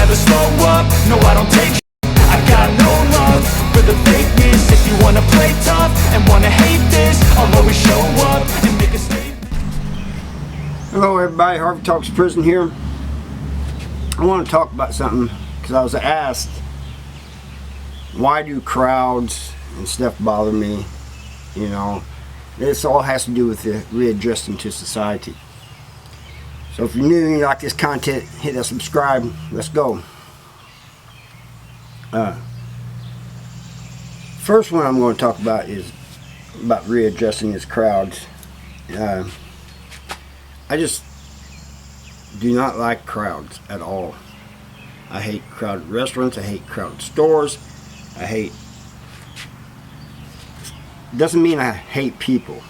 never slow up, no I don't take sh**. I got no love for the fakeness. If you wanna play tough and wanna hate this, I'll always show up and make a statement. Hello everybody, Harvey Talks Prison here. I want to talk about something because I was asked, why do crowds and stuff bother me? You know, this all has to do with the readjusting to society. So if you're new and you like this content, hit that subscribe. Let's go. First one I'm going to talk about is about readjusting as crowds. I just do not like crowds at all. I hate crowded restaurants. I hate crowded stores. I hate... Doesn't mean I hate people.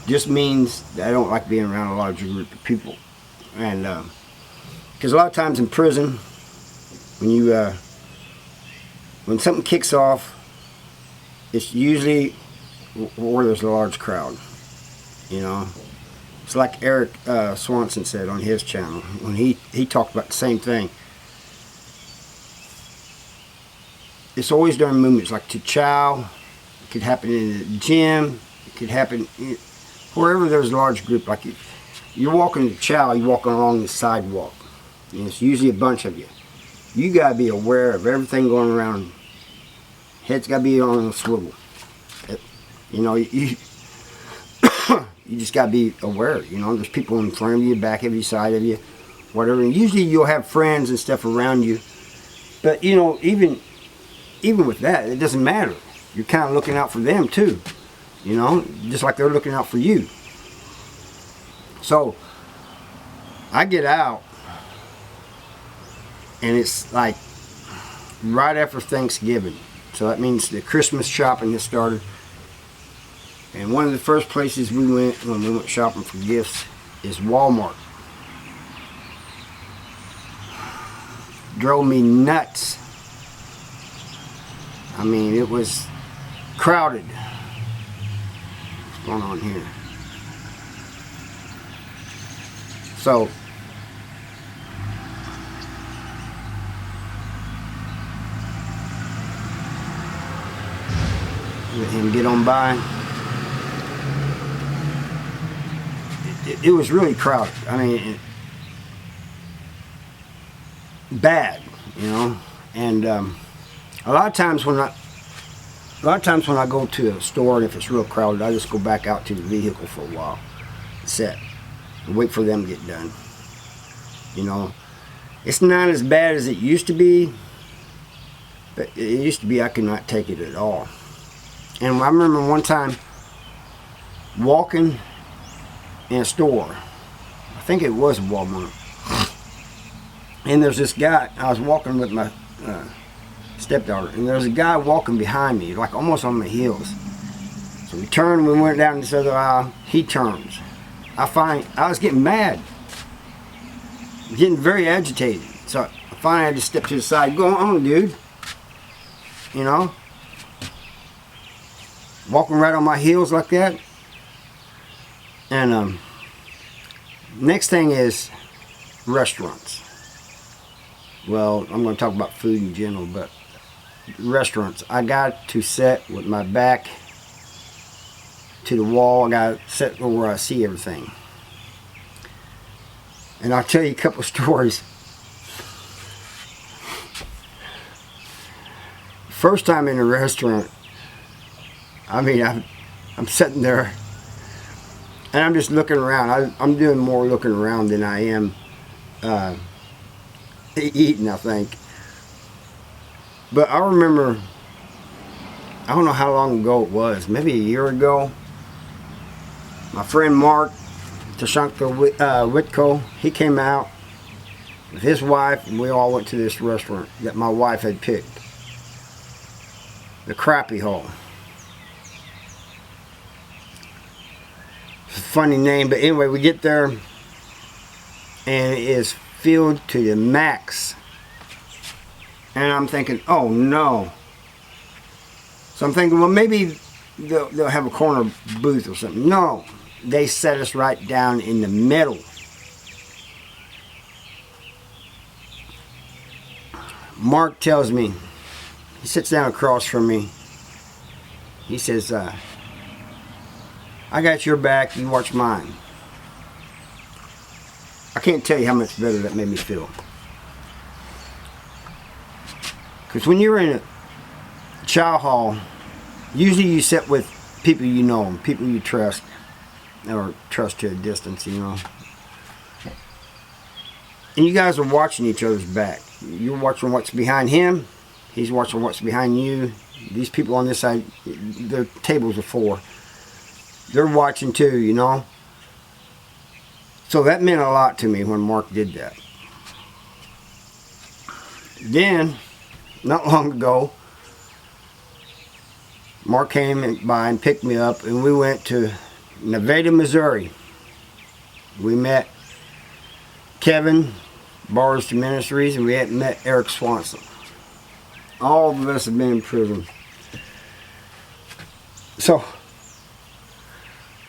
Just means that I don't like being around a larger group of people. And because a lot of times in prison, when you when something kicks off, it's usually where there's a large crowd. You know, it's like Eric Swanson said on his channel when he talked about the same thing. It's always during movements like to chow. It could happen in the gym. It could happen wherever there's a large group. Like you're walking to chow, you're walking along the sidewalk. And it's usually a bunch of you. You gotta be aware of everything going around. Head's gotta be on a swivel. You know, you just gotta be aware. You know, there's people in front of you, back of you, side of you, whatever. And usually you'll have friends and stuff around you. But you know, even with that, it doesn't matter. You're kind of looking out for them too. You know, just like they're looking out for you. So I get out, and it's like right after Thanksgiving. So that means the Christmas shopping has started. And one of the first places we went when we went shopping for gifts is Walmart. Drove me nuts. I mean, it was crowded. What's going on here? So let him get on by. It was really crowded. I mean, bad, you know. And a lot of times when I go to a store and if it's real crowded, I just go back out to the vehicle for a while, sit, and wait for them to get done. You know, it's not as bad as it used to be, but it used to be I could not take it at all. And I remember one time walking in a store, I think it was Walmart, and there's this guy. I was walking with my stepdaughter, and there's a guy walking behind me, like almost on my heels. So we turned, we went down this other aisle, he turns. I was getting mad, getting very agitated. So I finally had to step to the side. Go on, dude. You know, walking right on my heels like that. And next thing is restaurants. Well, I'm going to talk about food in general, but restaurants. I got to sit with my back to the wall. I got to sit where I see everything. And I'll tell you a couple of stories. First time in a restaurant, I mean, I'm sitting there and I'm just looking around. I'm doing more looking around than I am eating, I think. But I remember, I don't know how long ago it was, maybe a year ago, my friend Mark Tashanka Whitco, he came out with his wife and we all went to this restaurant that my wife had picked, the Crappy Hole. It's a funny name, but anyway, we get there and it is filled to the max. And I'm thinking, oh no. So I'm thinking, well, maybe they'll have a corner booth or something. No, they set us right down in the middle. Mark tells me, he sits down across from me. He says, I got your back, you watch mine. I can't tell you how much better that made me feel. Because when you're in a chow hall, usually you sit with people you know, people you trust, or trust to a distance, you know. And you guys are watching each other's back. You're watching what's behind him. He's watching what's behind you. These people on this side, their tables are full. They're watching too, you know. So that meant a lot to me when Mark did that. Then, not long ago, Mark came by and picked me up, and we went to Nevada, Missouri. We met Kevin, Bars to Ministries, and we had met Eric Swanson. All of us have been in prison. So,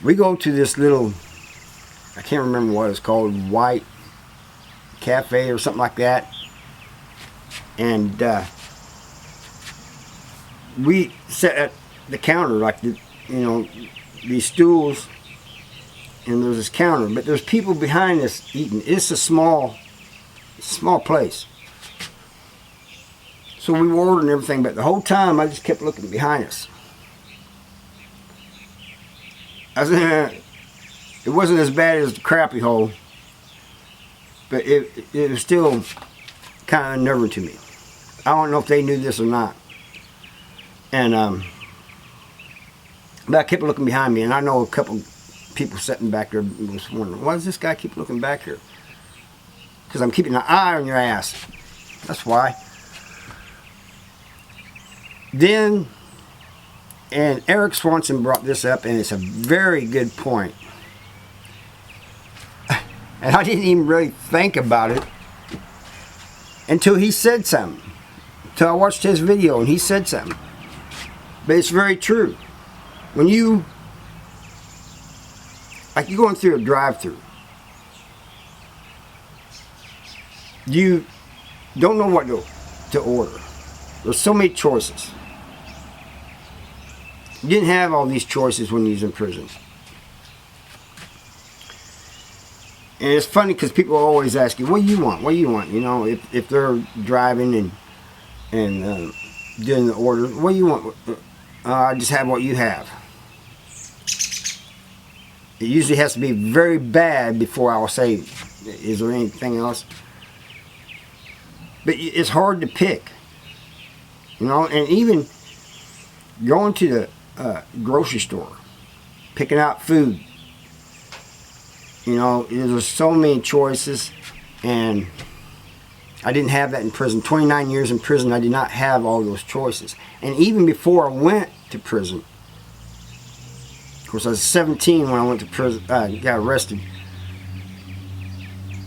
we go to this little, I can't remember what it's called, White Cafe or something like that. And we sat at the counter, like the, you know, these stools, and there's this counter, but there's people behind us eating. It's a small place. So we were ordering everything, but the whole time I just kept looking behind us. I said, it wasn't as bad as the crappy hole, but it was still kind of unnerving to me. I don't know if they knew this or not. And but I kept looking behind me, and I know a couple people sitting back there was wondering, why does this guy keep looking back here? Because I'm keeping an eye on your ass. That's why. Then, and Eric Swanson brought this up, and it's a very good point. And I didn't even really think about it until he said something. Until I watched his video and he said something. But it's very true. When you, like you're going through a drive-thru, you don't know what to order. There's so many choices. You didn't have all these choices when you was in prison. And it's funny because people always ask you, what do you want? What do you want? You know, if they're driving and doing the order, what do you want? I just have what you have. It usually has to be very bad before I will say, is there anything else? But it's hard to pick. You know, and even going to the grocery store, picking out food. You know, there's so many choices, and I didn't have that in prison. 29 years in prison, I did not have all those choices. And even before I went to prison, of course I was 17 when I went to prison, got arrested.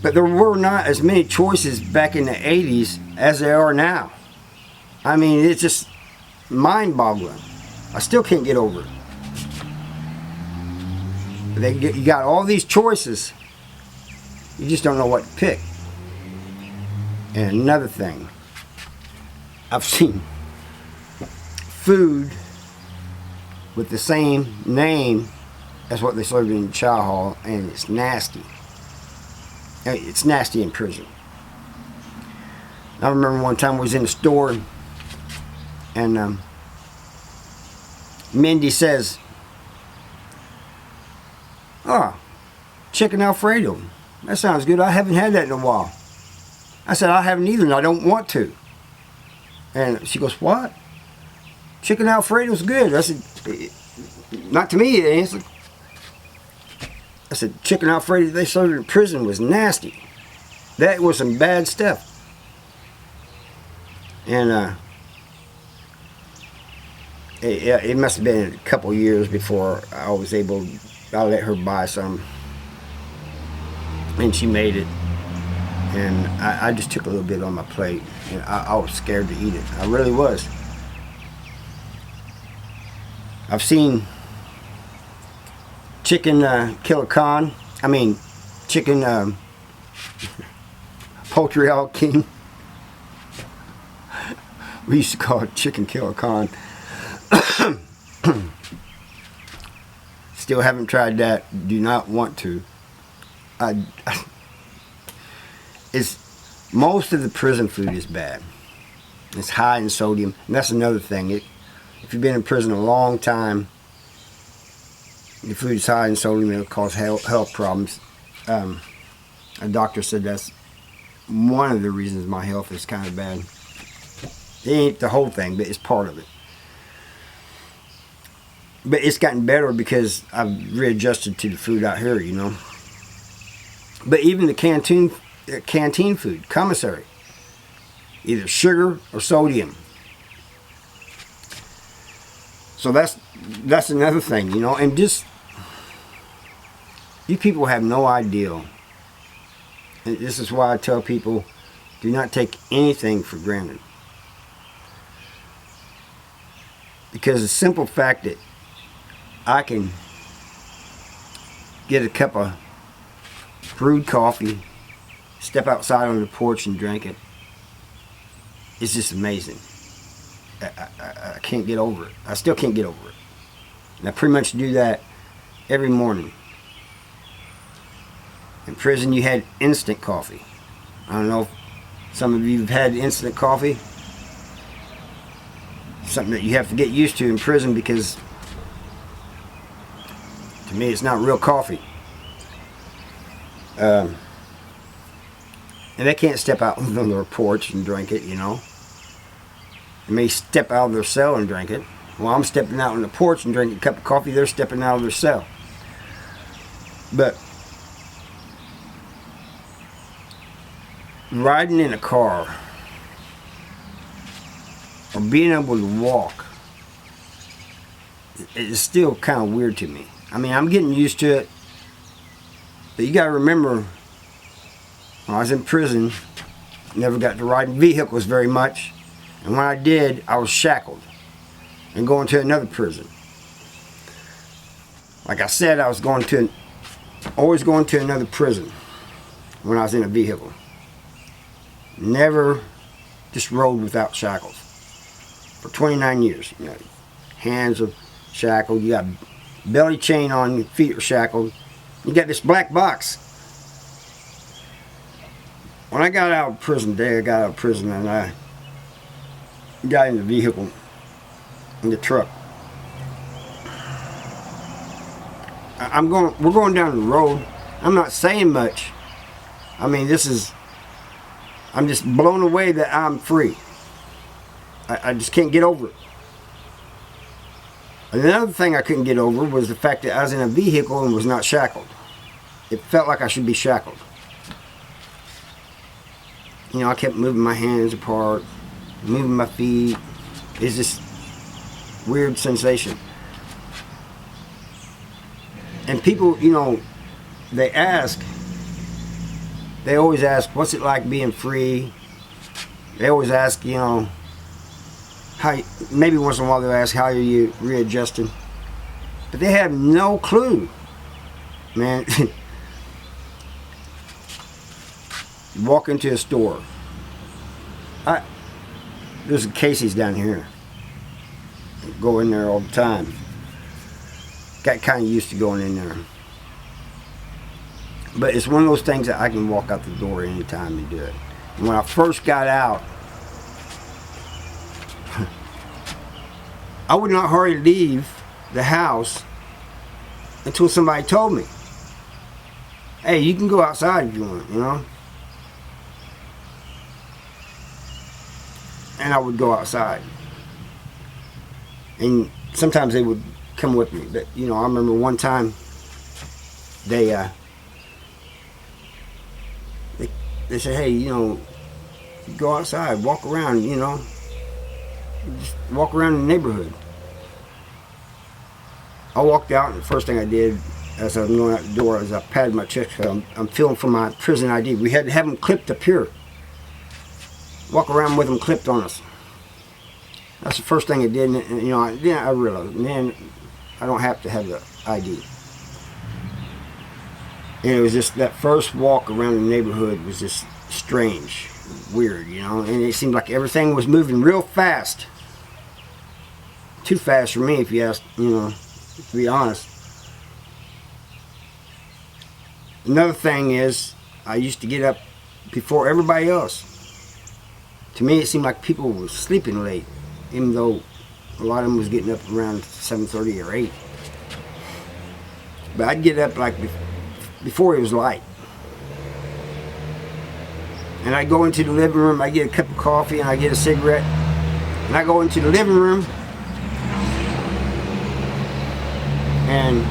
But there were not as many choices back in the 80s as there are now. I mean, it's just mind-boggling. I still can't get over it. You got all these choices, you just don't know what to pick. And another thing, I've seen food with the same name as what they served in the chow hall, and it's nasty. It's nasty in prison. I remember one time I was in a store, and Mindy says, "Oh, chicken Alfredo. That sounds good. I haven't had that in a while." I said, "I haven't either, and I don't want to." And she goes, "What? Chicken Alfredo's good." I said, "Not to me, it ain't." I said, "Chicken Alfredo they served in prison was nasty. That was some bad stuff." And it must have been a couple years before I was able, I let her buy some, and she made it, and I just took a little bit on my plate, and I was scared to eat it. I really was. I've seen chicken chicken poultry al king. We used to call it chicken killer con. Still haven't tried that. Do not want to. It's most of the prison food is bad. It's high in sodium, and that's another thing. If you've been in prison a long time, your food is high in sodium, it'll cause health problems. A doctor said that's one of the reasons my health is kind of bad. It ain't the whole thing, but it's part of it. But it's gotten better because I've readjusted to the food out here, you know. But even the canteen food, commissary, either sugar or sodium. So that's another thing, you know. And just, you people have no idea. And this is why I tell people, do not take anything for granted. Because the simple fact that I can get a cup of brewed coffee, step outside on the porch and drink it, it's just amazing. I can't get over it. I still can't get over it. And I pretty much do that every morning. In prison, you had instant coffee. I don't know if some of you have had instant coffee. Something that you have to get used to in prison because, to me, it's not real coffee. And they can't step out on their porch and drink it, you know. They may step out of their cell and drink it. Well, I'm stepping out on the porch and drinking a cup of coffee. They're stepping out of their cell. But riding in a car or being able to walk is still kind of weird to me. I mean, I'm getting used to it. But you got to remember, when I was in prison, never got to ride in vehicles very much. And when I did, I was shackled and going to another prison. Like I said, I was always going to another prison when I was in a vehicle. Never just rode without shackles. For 29 years, you know, hands are shackled, you got belly chain on, your feet are shackled. You got this black box. When I got out of prison, I got out of prison and I got in the vehicle, in the truck. We're going down the road. I'm not saying much. I mean, I'm just blown away that I'm free. I just can't get over it. Another thing I couldn't get over was the fact that I was in a vehicle and was not shackled. It felt like I should be shackled. You know, I kept moving my hands apart, moving my feet. It's this weird sensation. And people, you know, they always ask, what's it like being free? They always ask, you know, maybe once in a while they'll ask, how are you readjusting? But they have no clue, man. You walk into a store. There's a Casey's down here. I go in there all the time. Got kind of used to going in there. But it's one of those things that I can walk out the door anytime and do it. And when I first got out, I would not hardly leave the house until somebody told me, hey, you can go outside if you want, you know. And I would go outside. And sometimes they would come with me. But, you know, I remember one time they said, hey, you know, go outside, walk around, you know. Just walk around in the neighborhood. I walked out, and the first thing I did as I was going out the door is I patted my chest. I'm feeling for my prison ID. We had to have them clipped up here. Walk around with them clipped on us. That's the first thing I did, and you know, then I realized, man, I don't have to have the ID. And it was just that first walk around the neighborhood was just strange. weird, you know, and it seemed like everything was moving real fast. Too fast for me, if you ask, you know, to be honest. Another thing is, I used to get up before everybody else. To me, it seemed like people were sleeping late, even though a lot of them was getting up around 7:30 or 8. But I'd get up like before it was light. And I'd go into the living room, I'd get a cup of coffee, and I'd get a cigarette. And I'd go into the living room, and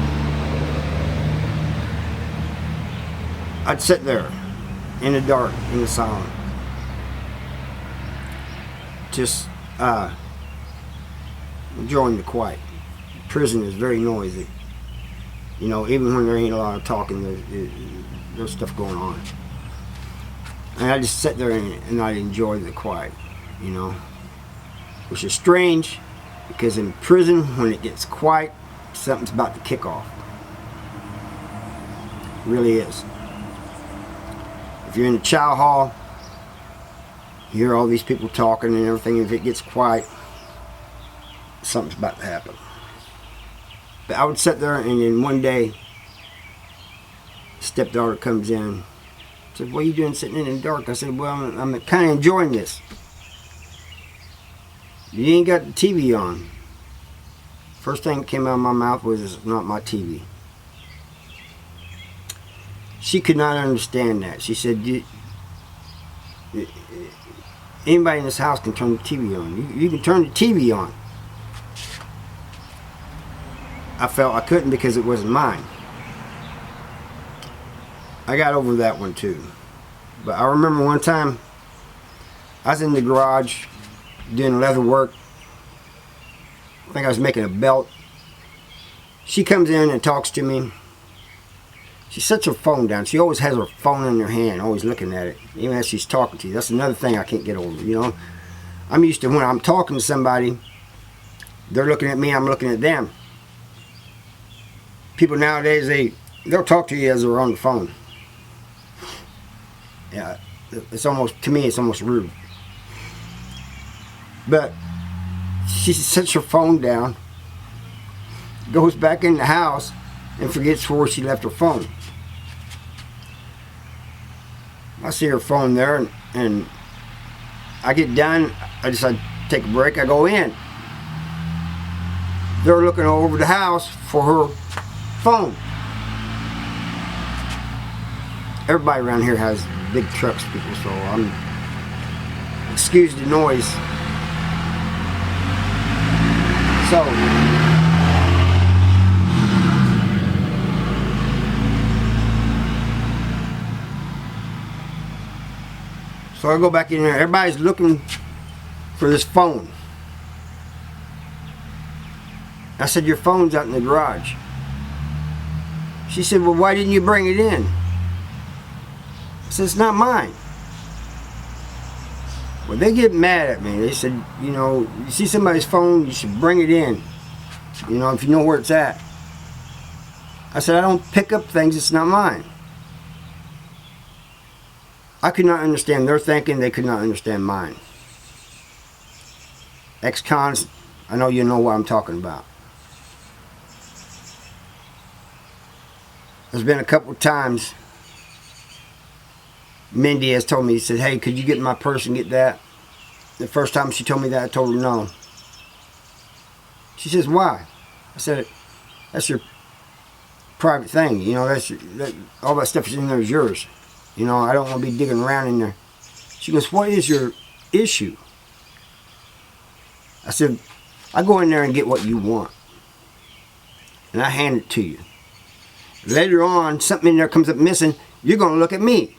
I'd sit there in the dark, in the silence. Just enjoying the quiet. Prison is very noisy. You know, even when there ain't a lot of talking, there's stuff going on. And I just sit there and I enjoy the quiet, you know. Which is strange, because in prison, when it gets quiet, something's about to kick off. It really is. If you're in the chow hall, you hear all these people talking and everything. If it gets quiet, something's about to happen. But I would sit there, and then one day, stepdaughter comes in, said, "What are you doing sitting in the dark?" I said, "Well, I'm kind of enjoying this. You ain't got the TV on." First thing that came out of my mouth was, "It's not my TV." She could not understand that. She said, "Anybody in this house can turn the TV on. You can turn the TV on." I felt I couldn't because it wasn't mine. I got over that one too. But I remember one time I was in the garage doing leather work. I think I was making a belt. She comes in and talks to me. She sets her phone down. She always has her phone in her hand, always looking at it, even as she's talking to you. That's another thing I can't get over, you know. I'm used to when I'm talking to somebody, they're looking at me, I'm looking at them. People nowadays, they'll talk to you as they're on the phone. Yeah, it's almost, to me, it's almost rude. But she sets her phone down, goes back in the house, and forgets where she left her phone. I see her phone there, and I get done, I decide to take a break, I go in. They're looking all over the house for her phone. Everybody around here has big trucks, people, so excuse the noise. So I go back in there. Everybody's looking for this phone. I said, "Your phone's out in the garage." She said, "Well, why didn't you bring it in?" I said, "It's not mine." Well, they get mad at me. They said, "You know, you see somebody's phone, you should bring it in. You know, if you know where it's at." I said, "I don't pick up things, it's not mine." I could not understand their thinking, they could not understand mine. Ex-cons, I know you know what I'm talking about. There's been a couple of times Mindy has told me, he said, "Hey, could you get in my purse and get that?" The first time she told me that, I told her no. She says, "Why?" I said, "That's your private thing. You know, all that stuff is in there is yours. You know, I don't want to be digging around in there." She goes, "What is your issue?" I said, "I go in there and get what you want, and I hand it to you. Later on, something in there comes up missing, you're going to look at me."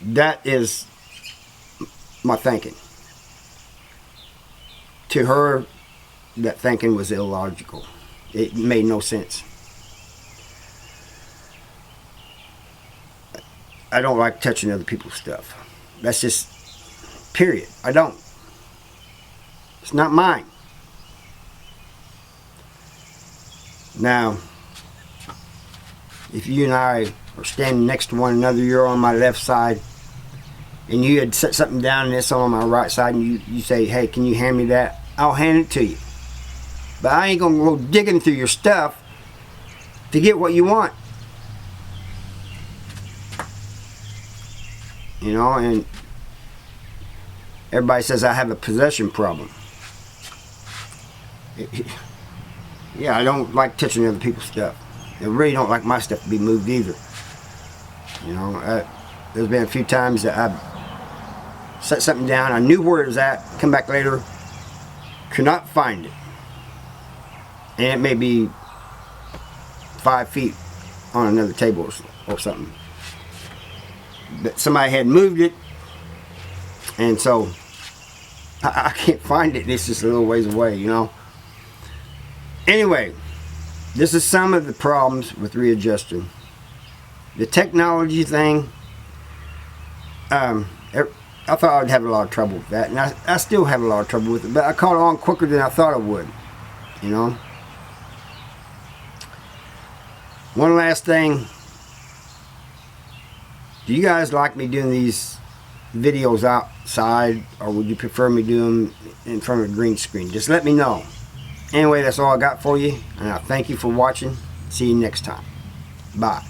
That is my thinking. To her, that thinking was illogical. It made no sense. I don't like touching other people's stuff. That's just, period. I don't. It's not mine. Now, if you and I are standing next to one another, you're on my left side, and you had set something down and it's on my right side, and you say, hey, can you hand me that? I'll hand it to you. But I ain't gonna go digging through your stuff to get what you want. You know, and everybody says I have a possession problem. Yeah, I don't like touching other people's stuff. I really don't like my stuff to be moved either. You know, there's been a few times that I've set something down, I knew where it was at, come back later, could not find it. And it may be 5 feet on another table or something. But somebody had moved it, and so I can't find it. It's just a little ways away, you know. Anyway, this is some of the problems with readjusting. The technology thing, I thought I'd have a lot of trouble with that, and I still have a lot of trouble with it, but I caught on quicker than I thought I would, you know. One last thing. Do you guys like me doing these videos outside, or would you prefer me doing them in front of a green screen? Just let me know. Anyway, that's all I got for you, and I thank you for watching. See you next time. Bye.